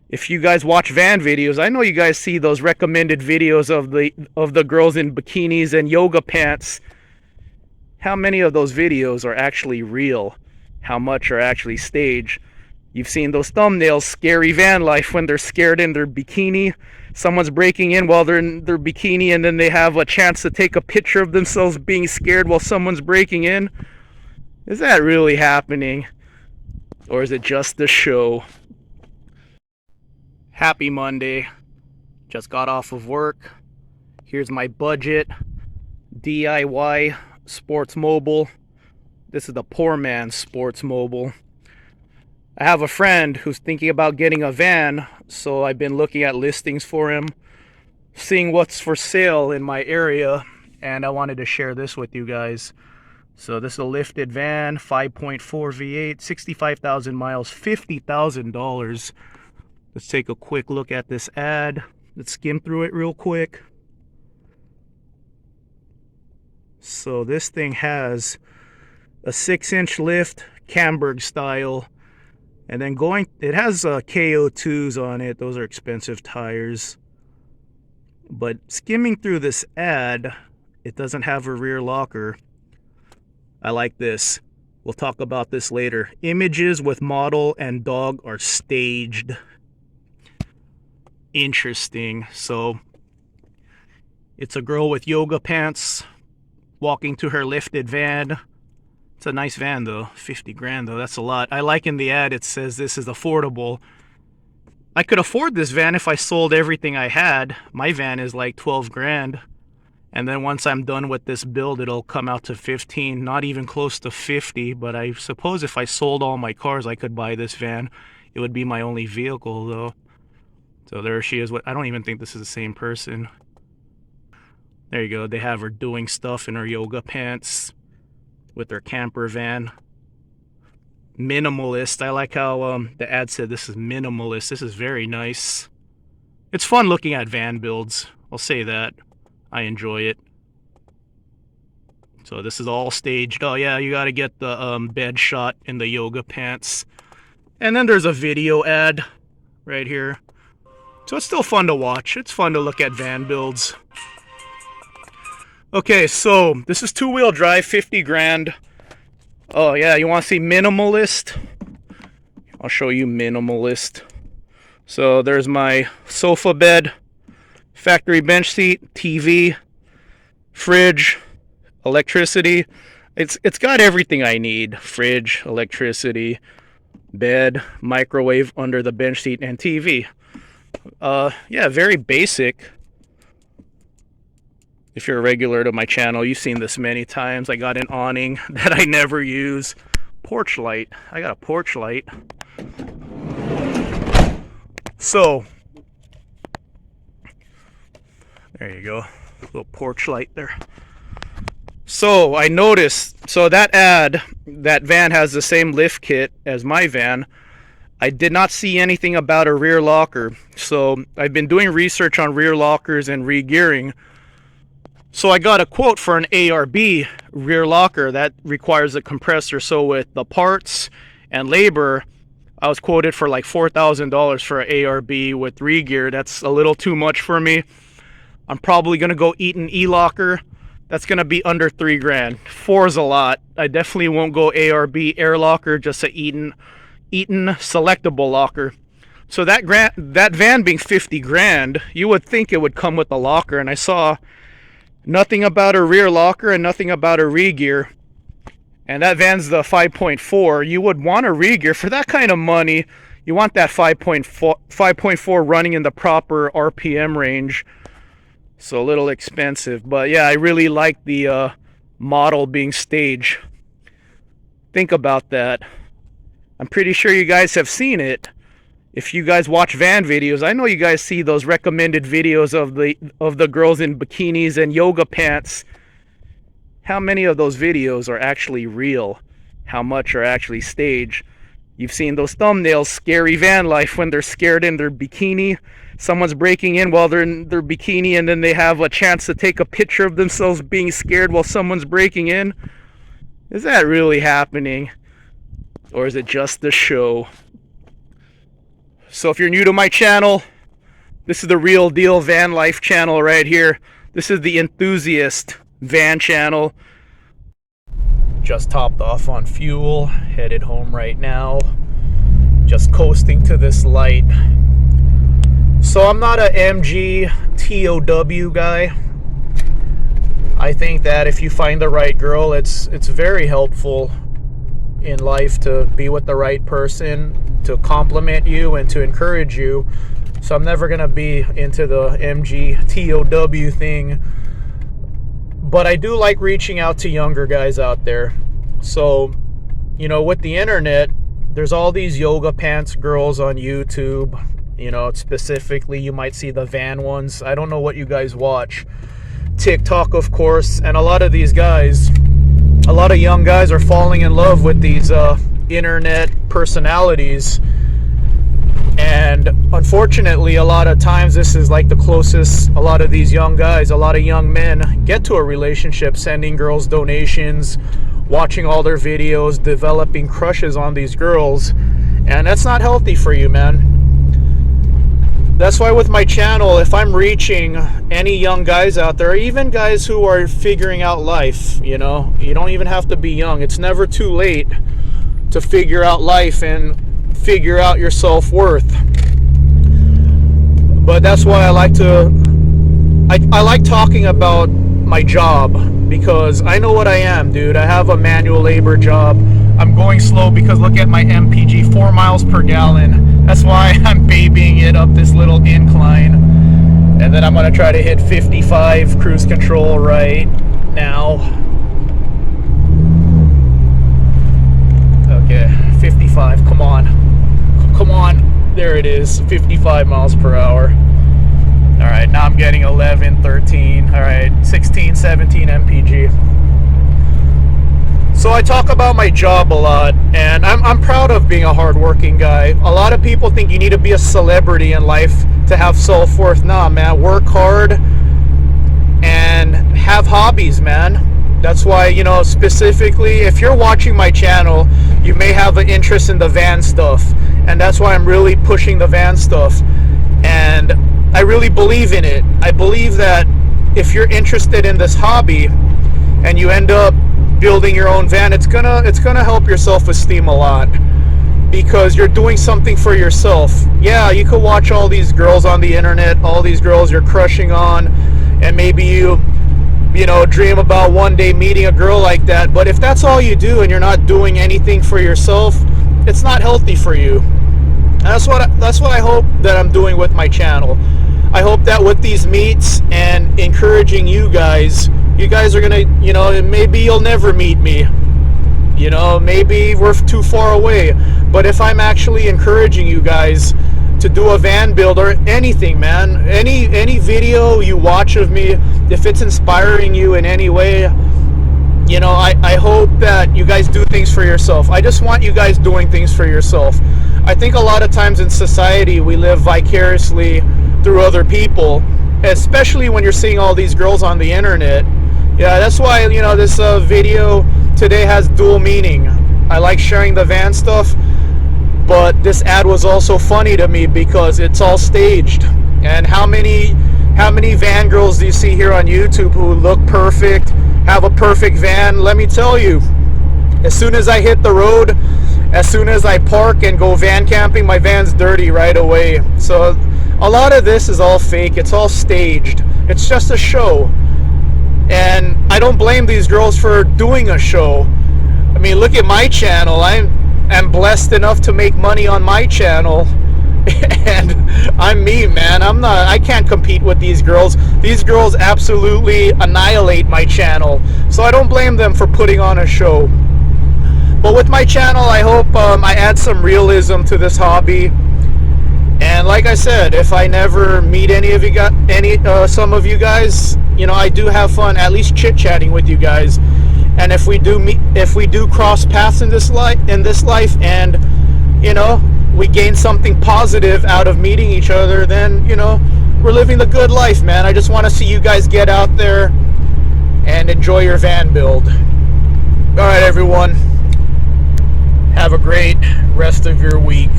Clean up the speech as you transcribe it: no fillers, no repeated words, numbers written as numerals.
If you guys watch van videos, I know you guys see those recommended videos of the girls in bikinis and yoga pants. How many of those videos are actually real? How much are actually staged? You've seen those thumbnails, scary van life, when they're scared in their bikini. Someone's breaking in while they're in their bikini, and then they have a chance to take a picture of themselves being scared while someone's breaking in. Is that really happening? Or is it just a show? Happy Monday. Just got off of work. Here's my budget. DIY Sportsmobile. This is the poor man's Sportsmobile. I have a friend who's thinking about getting a van, so I've been looking at listings for him, seeing what's for sale in my area, and I wanted to share this with you guys. So this is a lifted van, 5.4 V8, 65,000 miles, $50,000. Let's take a quick look at this ad. Let's skim through it real quick. So this thing has a 6-inch lift, Camberg style, and then it has KO2s on it. Those are expensive tires. But skimming through this ad, it doesn't have a rear locker. I like this. We'll talk about this later. Images with model and dog are staged. Interesting. So it's a girl with yoga pants walking to her lifted van. It's a nice van though. 50 grand though, that's a lot. I like in the ad it says this is affordable. I could afford this van if I sold everything I had. My van is like 12 grand. And then once I'm done with this build, it'll come out to 15, not even close to 50. But I suppose if I sold all my cars, I could buy this van. It would be my only vehicle though. So there she is. I don't even think this is the same person. There you go. They have her doing stuff in her yoga pants with her camper van. Minimalist. I like how the ad said this is minimalist. This is very nice. It's fun looking at van builds. I'll say that. I enjoy it. So this is all staged. Oh yeah, you gotta get the bed shot in the yoga pants. And then there's a video ad right here. So it's still fun to watch. It's fun to look at van builds. Okay, so this is 2-wheel drive, 50 grand. Oh yeah, you want to see minimalist? I'll show you minimalist. So there's my sofa bed, factory bench seat, TV, fridge, electricity. It's got everything I need. Fridge, electricity, bed, microwave under the bench seat, and TV. Yeah, very basic. If you're a regular to my channel, you've seen this many times. I got an awning that I never use. Porch light. I got a porch light. So, there you go. Little porch light there. So, I noticed, so that ad, that van has the same lift kit as my van. I did not see anything about a rear locker. So, I've been doing research on rear lockers and re-gearing. So I got a quote for an ARB rear locker that requires a compressor. So with the parts and labor, I was quoted for like $4,000 for an ARB with re-gear. That's a little too much for me. I'm probably going to go Eaton E-locker. That's going to be under 3 grand. 4 is a lot. I definitely won't go ARB air locker, just a Eaton selectable locker. So that van being 50 grand, you would think it would come with a locker. And I saw nothing about a rear locker and nothing about a re-gear. And that van's the 5.4. You would want a re-gear for that kind of money. You want that 5.4 running in the proper RPM range. So a little expensive. But yeah, I really like the model being staged. Think about that. I'm pretty sure you guys have seen it. If you guys watch van videos, I know you guys see those recommended videos of the girls in bikinis and yoga pants. How many of those videos are actually real? How much are actually staged? You've seen those thumbnails, scary van life, when they're scared in their bikini. Someone's breaking in while they're in their bikini, and then they have a chance to take a picture of themselves being scared while someone's breaking in. Is that really happening? Or is it just a show? So if you're new to my channel, this is the real deal van life channel right here. This is the enthusiast van channel. Just topped off on fuel, headed home right now. Just coasting to this light. So I'm not a MG TOW guy. I think that if you find the right girl, it's very helpful in life to be with the right person, to compliment you and to encourage you. So I'm never gonna be into the MG TOW thing, but I do like reaching out to younger guys out there. So, you know, with the internet, there's all these yoga pants girls on YouTube. You know, specifically, you might see the van ones. I don't know what you guys watch. TikTok, of course, and a lot of these guys, a lot of young guys are falling in love with these internet personalities. And unfortunately, a lot of times this is like the closest a lot of these young guys, a lot of young men get to a relationship, sending girls donations, watching all their videos, developing crushes on these girls. And that's not healthy for you, man. That's why with my channel, if I'm reaching any young guys out there, even guys who are figuring out life, you know, you don't even have to be young. It's never too late to figure out life and figure out your self-worth. But that's why I like talking about my job, because I know what I am, dude. I have a manual labor job. I'm going slow because look at my MPG, 4 miles per gallon. That's why I'm babying it up this little incline. And then I'm gonna try to hit 55 cruise control right now. Okay, 55, come on. Come on, there it is, 55 miles per hour. All right, now I'm getting 11, 13, all right, 16, 17 MPG. So I talk about my job a lot, and I'm proud of being a hardworking guy. A lot of people think you need to be a celebrity in life to have self-worth. Nah, man, work hard and have hobbies, man. That's why, you know, specifically, if you're watching my channel, you may have an interest in the van stuff. And that's why I'm really pushing the van stuff. And I really believe in it. I believe that if you're interested in this hobby and you end up building your own van, it's gonna help your self-esteem a lot, because you're doing something for yourself. Yeah, you could watch all these girls on the internet, all these girls you're crushing on, and maybe you know, dream about one day meeting a girl like that. But if that's all you do and you're not doing anything for yourself, it's not healthy for you. And that's what I hope that I'm doing with my channel. I hope that with these meets and encouraging you guys are gonna, you know, maybe you'll never meet me. You know, maybe we're too far away. But if I'm actually encouraging you guys to do a van build or anything, man, any video you watch of me, if it's inspiring you in any way, you know, I hope that you guys do things for yourself. I just want you guys doing things for yourself. I think a lot of times in society we live vicariously through other people, especially when you're seeing all these girls on the internet. Yeah, that's why, you know, this video today has dual meaning. I like sharing the van stuff, but this ad was also funny to me because it's all staged. And how many van girls do you see here on YouTube who look perfect, have a perfect van? Let me tell you, as soon as I hit the road, as soon as I park and go van camping, my van's dirty right away. So a lot of this is all fake. It's all staged. It's just a show. And I don't blame these girls for doing a show. I mean, look at my channel. I'm blessed enough to make money on my channel. And I'm me, man. I can't compete with these girls. These girls absolutely annihilate my channel. So I don't blame them for putting on a show. But with my channel, I hope I add some realism to this hobby. And like I said, if I never meet any of you some of you guys, you know, I do have fun at least chit-chatting with you guys. And if we do cross paths in this life, and you know, we gain something positive out of meeting each other, then, you know, we're living the good life, man. I just want to see you guys get out there and enjoy your van build. All right, everyone. Have a great rest of your week.